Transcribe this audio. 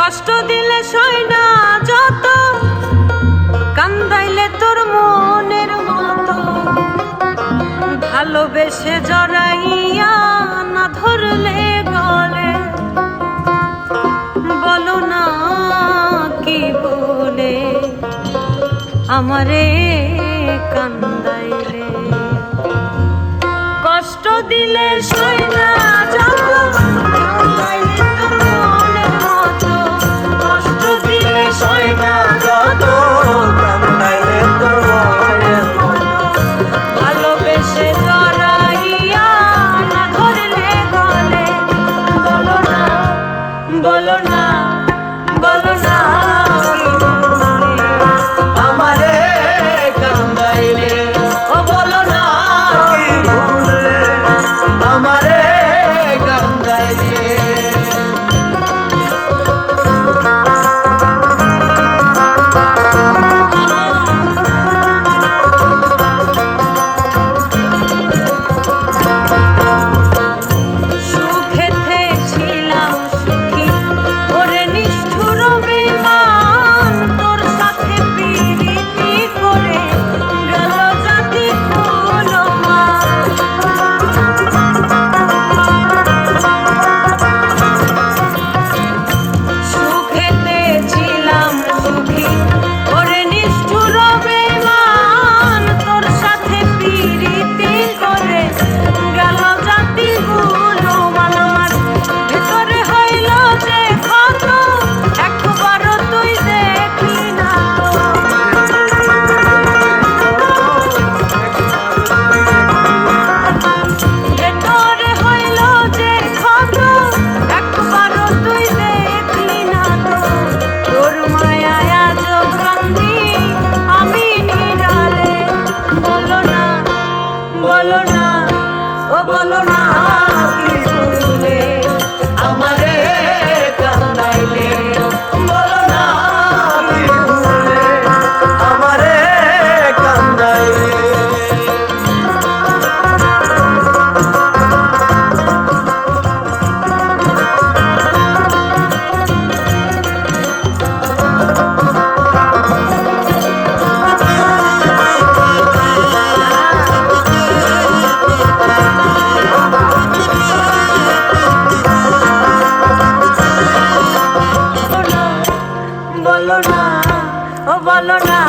কষ্ট দিলে সই না যত, কান্দাইলে তোর মনের মতো, ভালোবেসে জড়াইয়া না ধরলে গলে, বলো না কি বলে আমারে কান্দাইলে। কষ্ট দিলে সই না যত, কান্দাইলে তোর মনের মতো, কষ্ট দিলে সই না যত, কান্দাইলে তোর মনের মতো, ভালোবেসে জড়াইয়া না ধরলে গলে, বলো না বলো না বলো না আমারে কান্দাইলে, ও বলো না কি ভুলে আমারে কান্দাইলে। বলো না ও বলো না কি ভুলে আমারে কান্দাইলে, বলো না কি ভুলে আমারে কান্দাইলে। বলো না ও বলো না